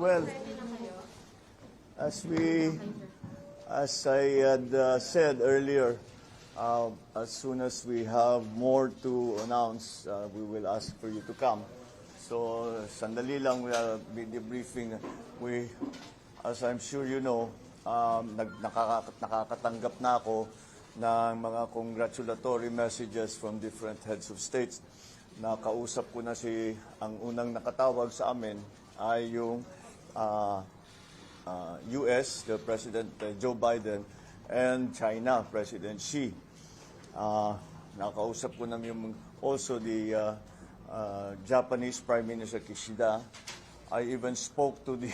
Well, as I had said earlier, as soon as we have more to announce, we will ask for you to come. So, sandali lang, we are debriefing. As I'm sure you know, nakakatanggap na ako ng mga congratulatory messages from different heads of states. Nakausap ko na ang unang nakatawag sa amin ay yung US, the President Joe Biden, and China, President Xi. Nakausap ko namin also the Japanese Prime Minister Kishida. I even spoke to the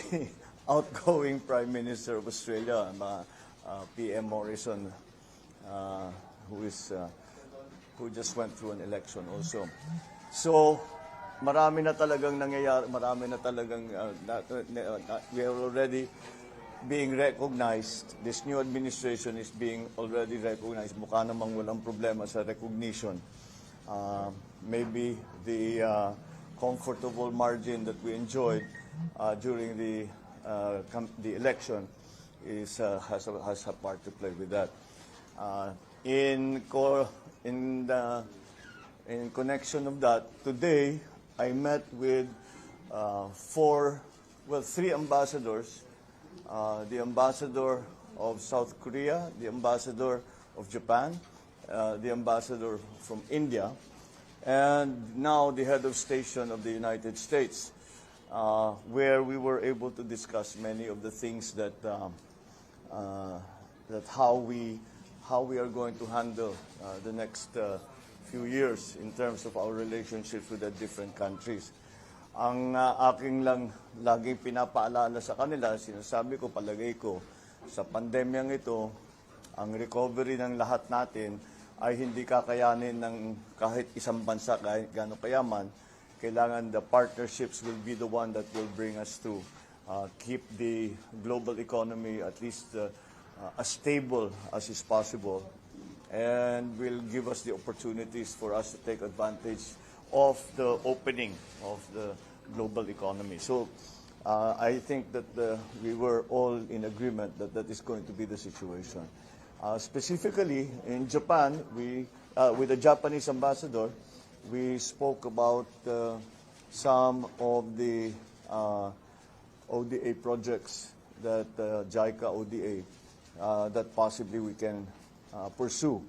outgoing Prime Minister of Australia, PM Morrison, who just went through an election also. So, marami na talagang nangyayari, marami na talagang, we are already being recognized. This new administration is being already recognized. Mukha namang walang problema sa recognition. Maybe the comfortable margin that we enjoyed during the election has a part to play with that. In connection of that, today I met with three ambassadors, the ambassador of South Korea, the ambassador of Japan, the ambassador from India, and now the head of station of the United States, where we were able to discuss many of the things that how we are going to handle the next few years in terms of our relationships with the different countries. Ang aking lang laging pinapaalala sa kanila, sinasabi ko, palagay ko, sa pandemyang ito, ang recovery ng lahat natin ay hindi kakayanin ng kahit isang bansa, kahit gaano kayaman. Kailangan the partnerships will be the one that will bring us to keep the global economy at least as stable as is possible, and will give us the opportunities for us to take advantage of the opening of the global economy. So I think that we were all in agreement that that is going to be the situation. Specifically, in Japan, with the Japanese ambassador, we spoke about some of the ODA projects that JICA ODA that possibly we can pursue.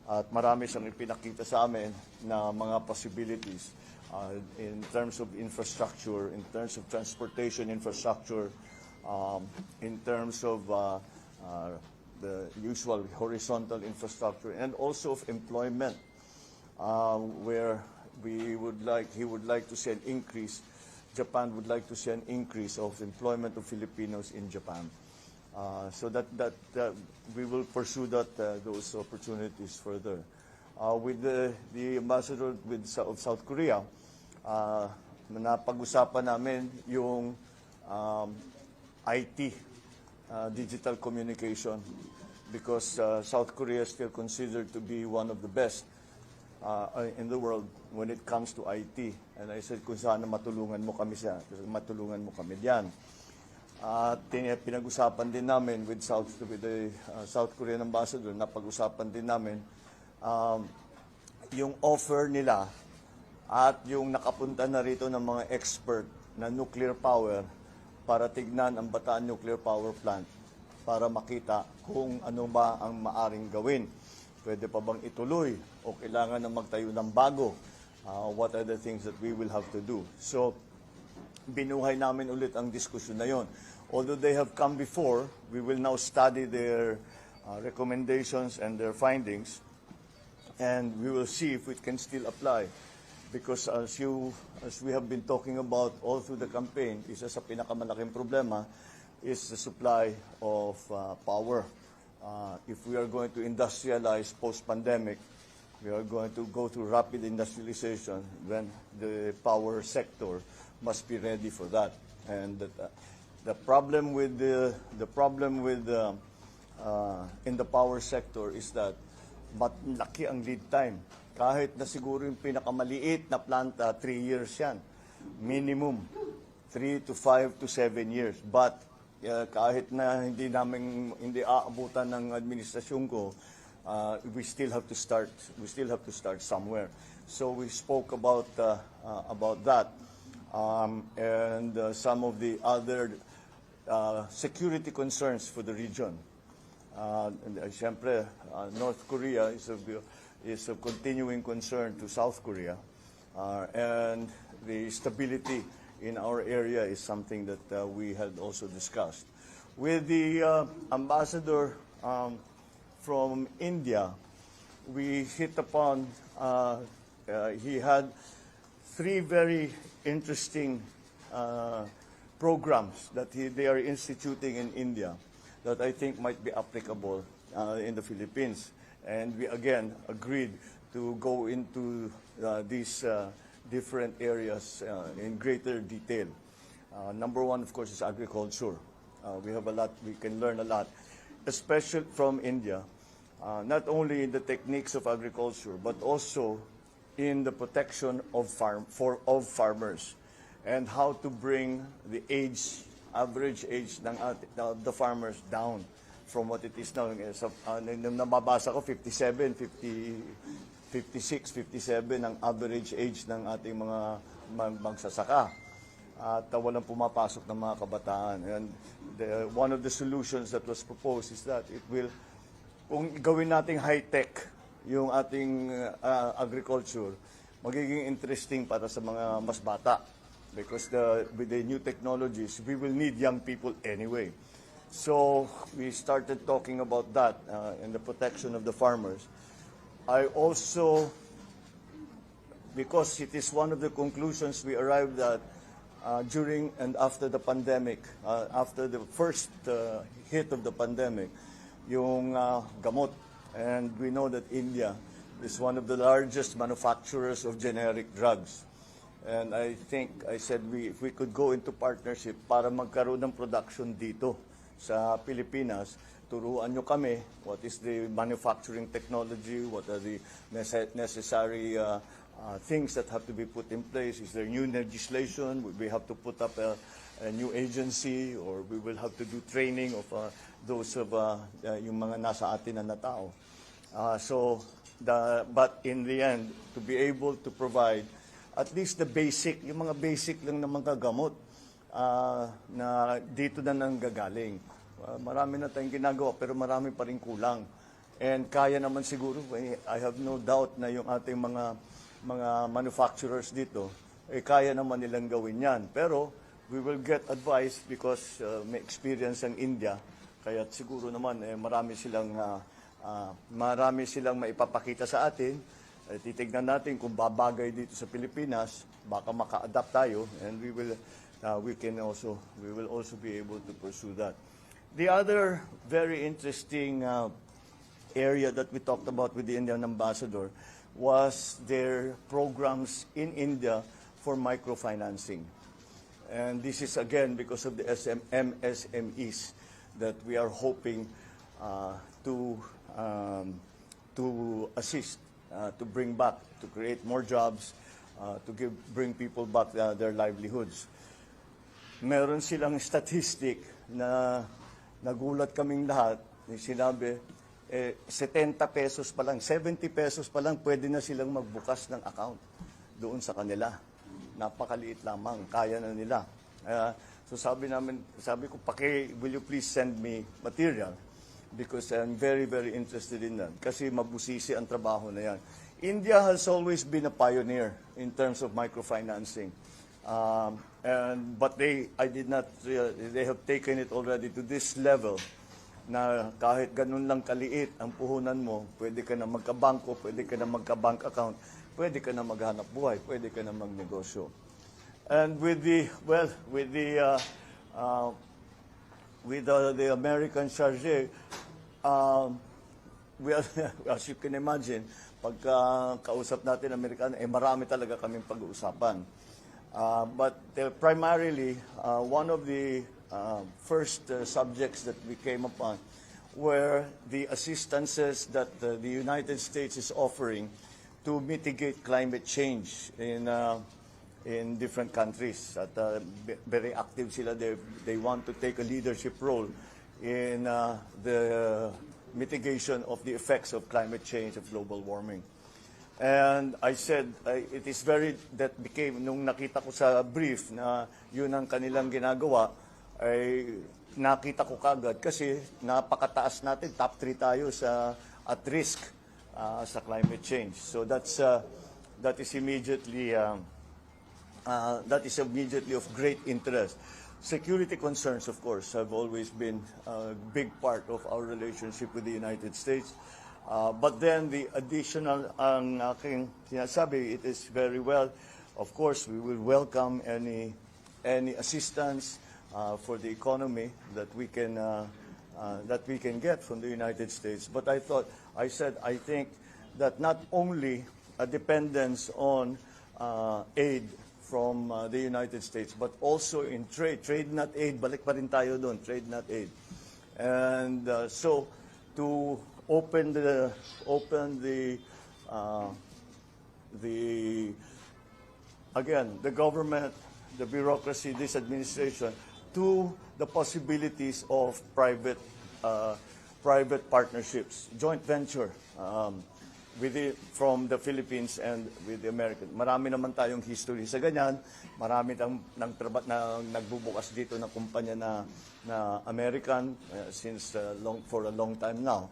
At marami siyang ipinakita sa amin na mga possibilities in terms of infrastructure, in terms of transportation infrastructure, in terms of the usual horizontal infrastructure, and also of employment, where he would like to see an increase, Japan would like to see an increase of employment of Filipinos in Japan. So that we will pursue those opportunities further. With the ambassador of South Korea, napag-usapan namin yung IT, digital communication, because South Korea is still considered to be one of the best in the world when it comes to IT. And I said, kung sana matulungan mo kami diyan. At pinag-usapan din namin with the South Korean ambassador, napag-usapan din namin yung offer nila at yung nakapunta na rito ng mga expert na nuclear power para tignan ang Bataan Nuclear Power Plant para makita kung ano ba ang maaring gawin. Pwede pa bang ituloy o kailangan na magtayo ng bago? What are the things that we will have to do? So, binuhay namin ulit ang diskusyon na yon. Although they have come before, we will now study their recommendations and their findings, and we will see if it can still apply. Because as we have been talking about all through the campaign, isa sa pinakamalaking problema is the supply of power. If we are going to industrialize post-pandemic, we are going to go through rapid industrialization, then the power sector must be ready for that. And The problem with in the power sector is that laki ang lead time. Kahit na siguro yung pinakamaliit na planta, 3 years yan. Minimum, 3 to 5 to 7 years. But kahit na hindi aabutan ng administrasyon ko, we still have to start somewhere. So we spoke about that. And some of the other security concerns for the region. Siyempre, North Korea is of continuing concern to South Korea. And the stability in our area is something that we had also discussed. With the ambassador from India, we hit upon, he had 3 very interesting programs that they are instituting in India that I think might be applicable in the Philippines. And we again agreed to go into these different areas in greater detail. Number 1, of course, is agriculture. We have a lot, we can learn a lot, especially from India, not only in the techniques of agriculture, but also in the protection of farmers, and how to bring the average age of the farmers down from what it is now. Nababasa ko 57, 56, 57 ang average age ng ating mga magsasaka. At walang pumapasok ng mga kabataan. And one of the solutions that was proposed is that it will, kung gawin nating high-tech yung ating agriculture, magiging interesting para sa mga mas bata. Because with the new technologies, we will need young people anyway. So we started talking about that and the protection of the farmers. I also, because it is one of the conclusions we arrived at during and after the pandemic, after the first hit of the pandemic, yung gamot. And we know that India is one of the largest manufacturers of generic drugs. And I think, I said, if we could go into partnership para magkaroon ng production dito sa Pilipinas, turuan nyo kami what is the manufacturing technology, what are the necessary things that have to be put in place. Is there new legislation? We have to put up a new agency, or we will have to do training of those of yung mga nasa atin na tao. But in the end, to be able to provide at least the basic, yung mga basic lang na mga gamot na dito na nanggagaling. Marami na tayong ginagawa pero marami pa rin kulang. And kaya naman siguro, I have no doubt na yung ating mga manufacturers dito, kaya naman nilang gawin yan. Pero we will get advice because may experience ang India. Kaya siguro naman marami silang maipapakita sa atin. Titignan natin kung babagay dito sa Pilipinas, baka maka-adapt tayo, and we will also be able to pursue that. The other very interesting area that we talked about with the Indian ambassador was their programs in India for microfinancing. And this is again because of the MSMEs that we are hoping to assist. To bring back, to create more jobs, bring people back their livelihoods. Meron silang statistic na nagulat kaming lahat, sinabi, 70 pesos pa lang, 70 pesos pa lang, pwede na silang magbukas ng account doon sa kanila. Napakaliit lamang, kaya na nila. So sabi ko, will you please send me material? Because I'm very, very interested in that. Kasi mabusisi ang trabaho na yan. India has always been a pioneer in terms of microfinancing. But they have taken it already to this level na kahit ganun lang kaliit ang puhunan mo, pwede ka na magkabangko, pwede ka na magka-bank account, pwede ka na maghanap buhay, pwede ka na magnegosyo. And with the American charge, as you can imagine, pagka kausap natin Amerikano, marami talaga kaming pag-uusapan. But primarily, one of the first subjects that we came upon were the assistances that the United States is offering to mitigate climate change in different countries. At very active sila. They want to take a leadership role in the mitigation of the effects of climate change, of global warming. And I said, it is that became, nung nakita ko sa brief na yun ang kanilang ginagawa, ay nakita ko kagad kasi napakataas natin, top 3 tayo at risk sa climate change. So that is immediately of great interest. Security concerns, of course, have always been a big part of our relationship with the United States. But then the additional, ang aking sinasabi, it is very well. Of course, we will welcome any assistance for the economy that we can get from the United States. But I think that not only a dependence on aid from the United States, but also in trade not aid. Balik pa rin tayo doon, trade not aid. And so to open the government, the bureaucracy, this administration, to the possibilities of private partnerships, joint venture from the Philippines and with the Americans. Marami naman tayong history sa ganyan. Marami nagbubukas dito ng kumpanya na American for a long time now.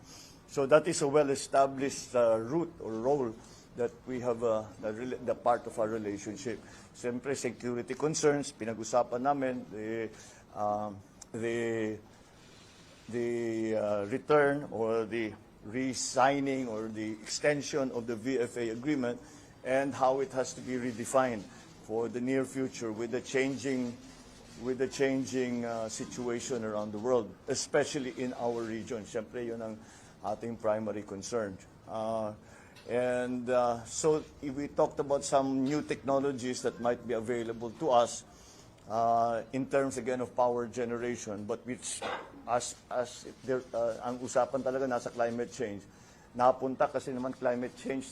So that is a well-established route or role that we have, the part of our relationship. Siyempre, security concerns, pinag-usapan namin, the return or the re-signing or the extension of the VFA agreement and how it has to be redefined for the near future with the changing situation around the world, especially in our region. Siyempre, yun ang ating primary concern. So we talked about some new technologies that might be available to us in terms again of power generation, but which ang usapan talaga nasa climate change. Napunta kasi naman climate change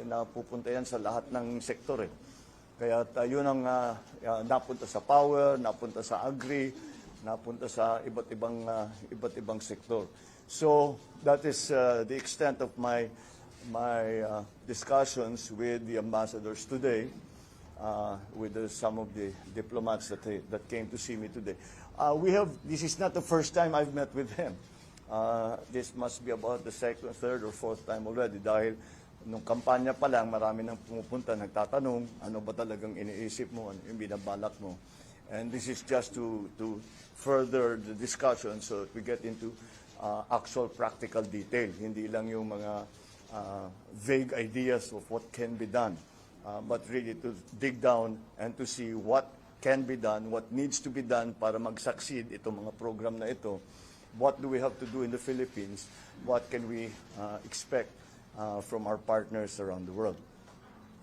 napupunta yan sa lahat ng sektor eh. Kaya yun ang napunta sa power, napunta sa agri, napunta sa iba't ibang sektor. So that is the extent of my discussions with the ambassadors today, with some of the diplomats that came to see me today. This is not the first time I've met with him. This must be about the second, third, or fourth time already dahil nung kampanya pa lang, marami nang pumupunta, nagtatanong, ano ba talagang iniisip mo, ano yung binabalak mo. And this is just to further the discussion so that we get into actual practical detail, hindi lang yung mga vague ideas of what can be done, but really to dig down and to see what can be done, what needs to be done para mag-succeed itong mga program na ito. What do we have to do in the Philippines? What can we expect from our partners around the world?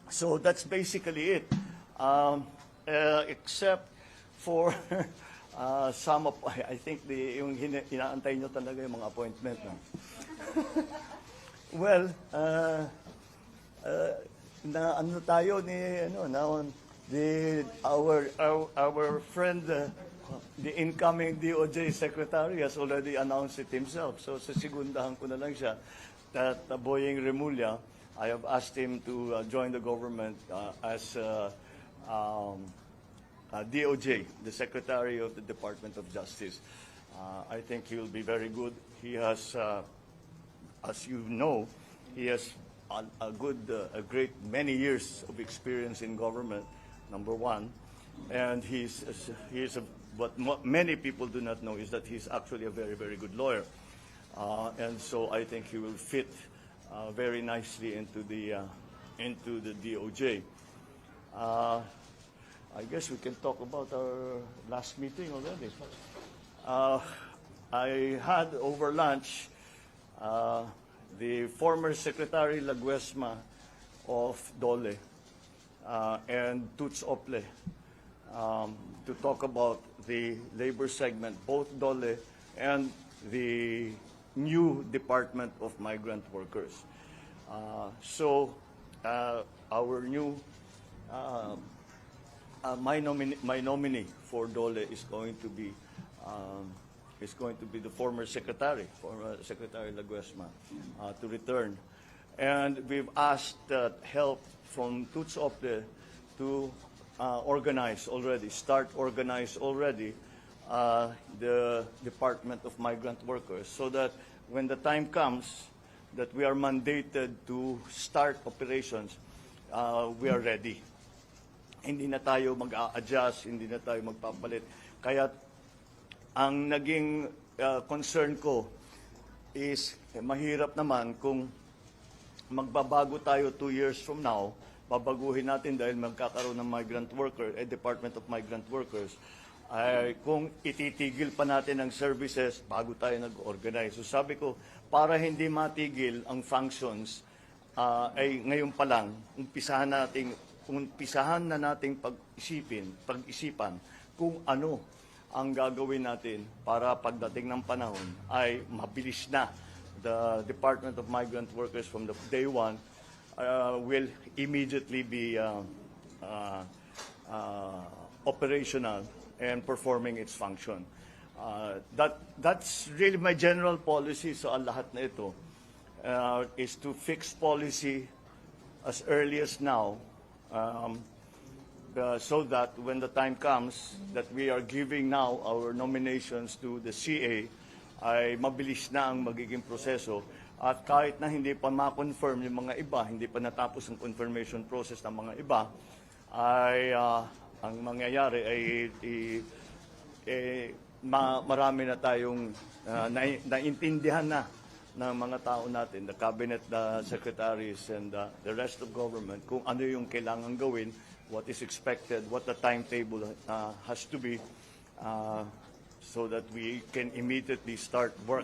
So that's basically it, except for some of, I think yung inaantay nyo talaga yung mga appointment. No? Well, na ano tayo ni our friend, the incoming DOJ secretary has already announced it himself. So sa segundahan ko na lang siya that Boyeng Remulla, I have asked him to join the government as DOJ, the Secretary of the Department of Justice. I think he will be very good. He has, as you know, he has a great many years of experience in government, number one. And what many people do not know is that he's actually a very, very good lawyer. And so I think he will fit very nicely into the DOJ. I guess we can talk about our last meeting already. I had over lunch the former Secretary Laguesma of Dole and Toots Ople. to talk about the labor segment, both DOLE and the new Department of Migrant Workers. Our new my nominee for DOLE is going to be the former Secretary Laguesma, to return. And we've asked help from Tuts Opde to start organize already the Department of Migrant Workers, so that when the time comes that we are mandated to start operations, we are ready. Hindi na tayo mag-a-adjust, hindi na tayo magpapalit. Kaya ang naging concern ko is mahirap naman kung magbabago tayo 2 years from now, babaguhin natin dahil magkakaroon ng Department of Migrant Workers, ay kung ititigil pa natin ang services bago tayo nag-organize. So sabi ko, para hindi matigil ang functions, ay ngayon pa lang, umpisahan na nating pag-isipan kung ano ang gagawin natin para pagdating ng panahon ay mabilis na. The Department of Migrant Workers from the day one will immediately be operational and performing its function. That's really my general policy sa lahat na ito, is to fix policy as early as now, so that when the time comes that we are giving now our nominations to the CA, ay mabilis na ang magiging proseso. At kahit na hindi pa ma-confirm yung mga iba, hindi pa natapos ang confirmation process ng mga iba, ay ang mangyayari ay marami na tayong naintindihan na ng mga tao natin, the cabinet, the secretaries, and the rest of government, kung ano yung kailangan gawin, what is expected, what the timetable has to be, so that we can immediately start work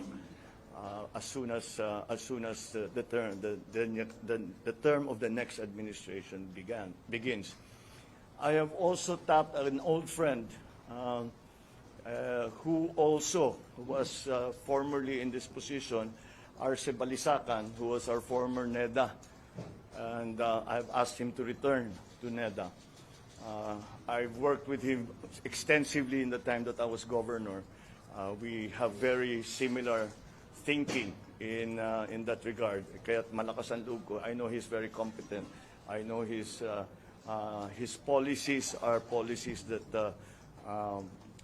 as soon as the term of the next administration begins. I have also tapped an old friend who also was formerly in this position, Arce Balisacan, who was our former NEDA, and I've asked him to return to NEDA. I've worked with him extensively in the time that I was governor. We have very similar thinking in that regard. Kaya't malakas ang loob ko. I know he's very competent. I know his policies are policies that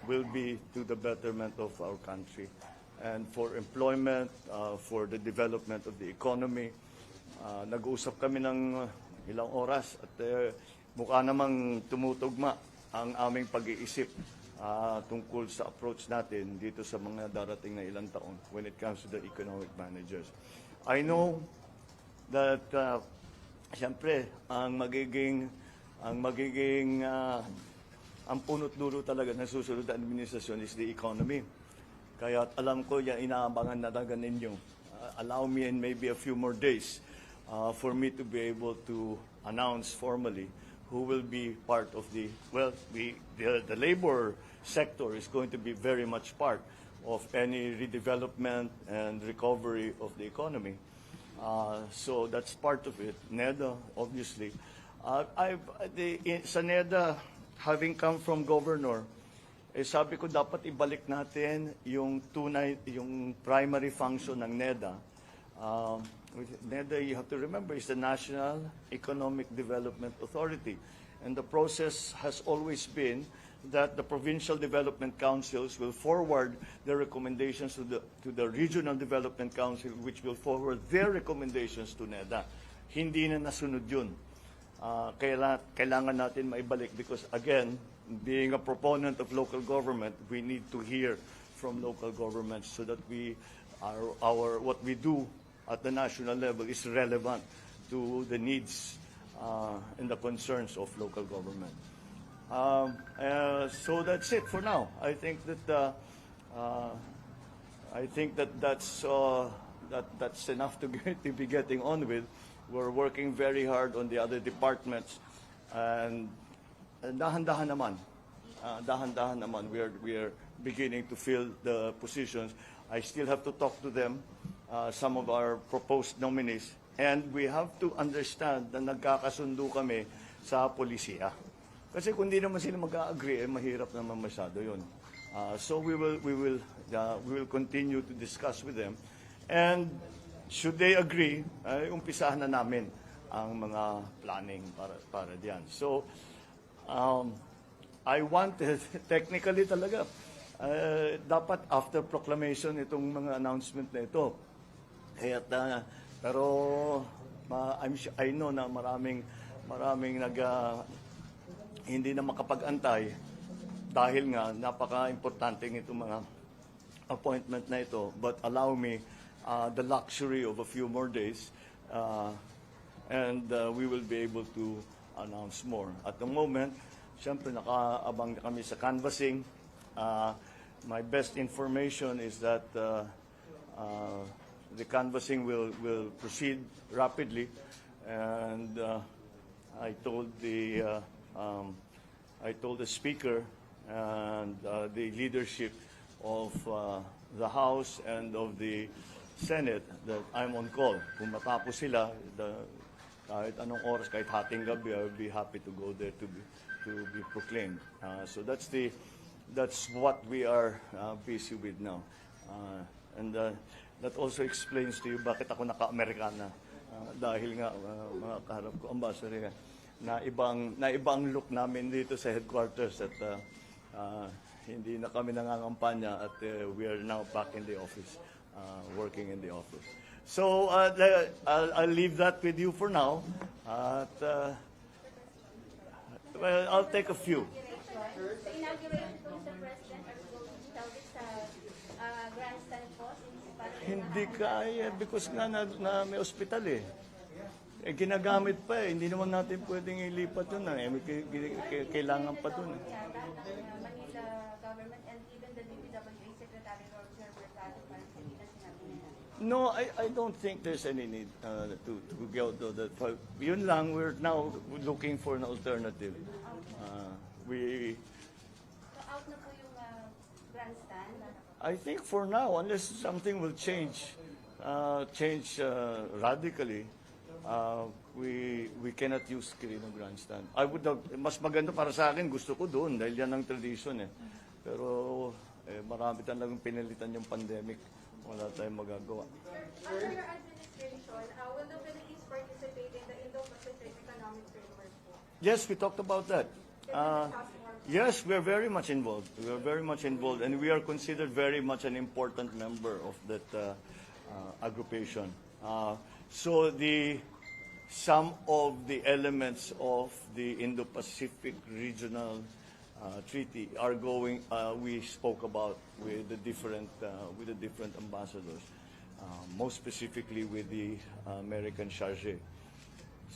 will be to the betterment of our country, and for employment, for the development of the economy. Nag-uusap kami ng ilang oras at mukha namang tumutugma ang aming pag-iisip tungkol sa approach natin dito sa mga darating na ilang taon when it comes to the economic managers. I know that siyempre ang punot dulo talaga ng susunod na administrasyon is the economy. Kaya alam ko yan, inaabangan na talaga ninyo. Allow me and maybe a few more days for me to be able to announce formally who will be part of the labor sector is going to be very much part of any redevelopment and recovery of the economy. So that's part of it. NEDA, obviously. Sa NEDA, having come from governor, sabi ko dapat ibalik natin yung primary function ng NEDA. NEDA, you have to remember, is the National Economic Development Authority. And the process has always been that the provincial development councils will forward their recommendations to the regional development council, which will forward their recommendations to NEDA. Hindi na nasunod yun. Kailangan natin maibalik because, again, being a proponent of local government, we need to hear from local governments so that what we do at the national level is relevant to the needs and the concerns of local government. So that's it for now. I think that's enough to be getting on with. We're working very hard on the other departments, and dahan-dahan naman. dahan-dahan naman, we are beginning to fill the positions. I still have to talk to them, some of our proposed nominees, and we have to understand na nagkakasundo kami sa polisiya. Kasi kung di naman sila mag-agree, mahirap naman masyado yun. So we will continue to discuss with them, and should they agree, umpisahan na namin ang mga planning para diyan. So I wanted technically talaga dapat after proclamation itong mga announcement na ito. Kaya pero I know na maraming hindi na makapag-antay dahil nga napaka-importante itong mga appointment na ito. But allow me the luxury of a few more days, and we will be able to announce more. At the moment, siyempre nakaabang na kami sa canvassing. My best information is that the canvassing will proceed rapidly, and I told the speaker and the leadership of the House and of the Senate that I'm on call. Kung matapos sila, kahit anong oras, kahit hating gabi, I will be happy to go there to be proclaimed. So that's what we are busy with now, and that also explains to you bakit ako naka-Amerikana. Dahil nga mga kaharap ko, ambassador, na ibang look namin dito sa headquarters at hindi na kami nangangampanya at we are now back in the office, working in the office. So I'll leave that with you for now. Well, I'll take a few. Sa inauguration po, Mr. President, are we going to tell this grandstand po? Hindi kaya because nga na may ospital eh. Ginagamit pa eh. Hindi naman natin pwedeng ilipat yun. Kailangan pa dun. Manila government and even the DPWA Secretary Lord Sir Mercado parang hindi na sinabi nila. No, I don't think there's any need to go to that. Yun lang, we're now looking for an alternative. So out na po yung grandstand? I think for now, unless something will change radically, we cannot use Quirino Grandstand. Mas maganda para sa akin, gusto ko doon dahil yan ang tradition eh. Pero marami talagang pinalitan yung pandemic. Wala tayong magagawa. Under your administration, will the Philippines participate in the Indo-Pacific Economic Framework? Yes, we talked about that. Yes, we are very much involved. We are very much involved, and we are considered very much an important member of that aggregation. So some of the elements of the Indo-Pacific Regional Treaty are going. We spoke about with the different ambassadors, most specifically with the American charge.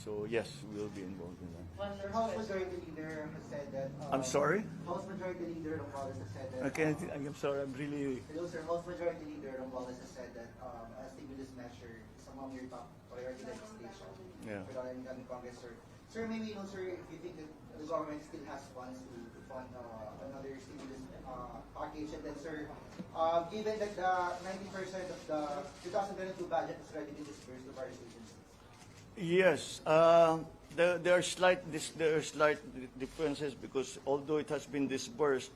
So yes, we will be involved in that. Sir, House Majority Leader has said that. I'm sorry. House Majority Leader Romualdez has said that. Okay, I'm sorry. I'm really. Hello, sir. House Majority Leader Romualdez has said that a stimulus measure is among your top priority legislation for the incoming Congress, sir. Sir, maybe know, sir, if you think that the government still has funds to fund another stimulus package, and then, sir, given that the 90% of the 2022 budget has already been disbursed to various agencies. Yes, there are slight differences because although it has been disbursed,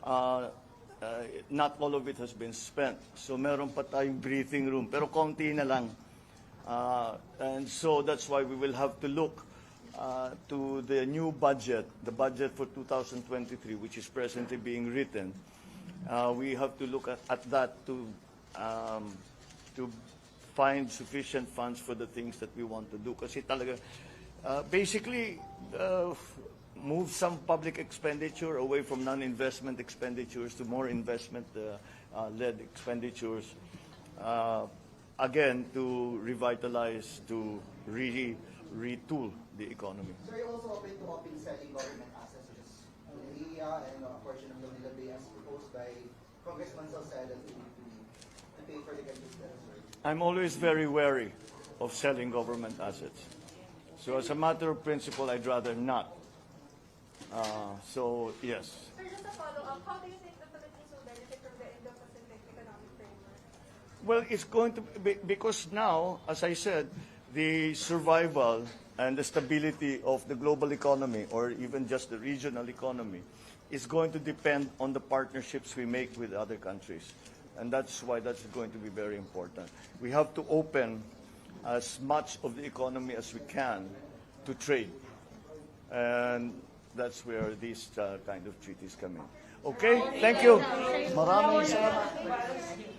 not all of it has been spent. So meron pa tayong breathing room, pero konti na lang. And so that's why we will have to look to the new budget, the budget for 2023, which is presently being written. We have to look at that to find sufficient funds for the things that we want to do. Kasi talaga, basically, move some public expenditure away from non-investment expenditures to more investment-led expenditures. Again, to revitalize, to retool the economy. Sir, you also open to open selling government assets, such as Manila and a portion of Manila Bay as proposed by Congressman Salceda to pay for the country's debt. I'm always very wary of selling government assets. So as a matter of principle, I'd rather not. So, yes. Sir, just a follow-up, how do you think the Philippines will benefit from the Indo-Pacific Economic Framework? Well, it's going to be, because now, as I said, the survival and the stability of the global economy, or even just the regional economy, is going to depend on the partnerships we make with other countries. And that's why that's going to be very important. We have to open as much of the economy as we can to trade. And that's where these kind of treaties come in. Okay? Thank you. Maraming salamat.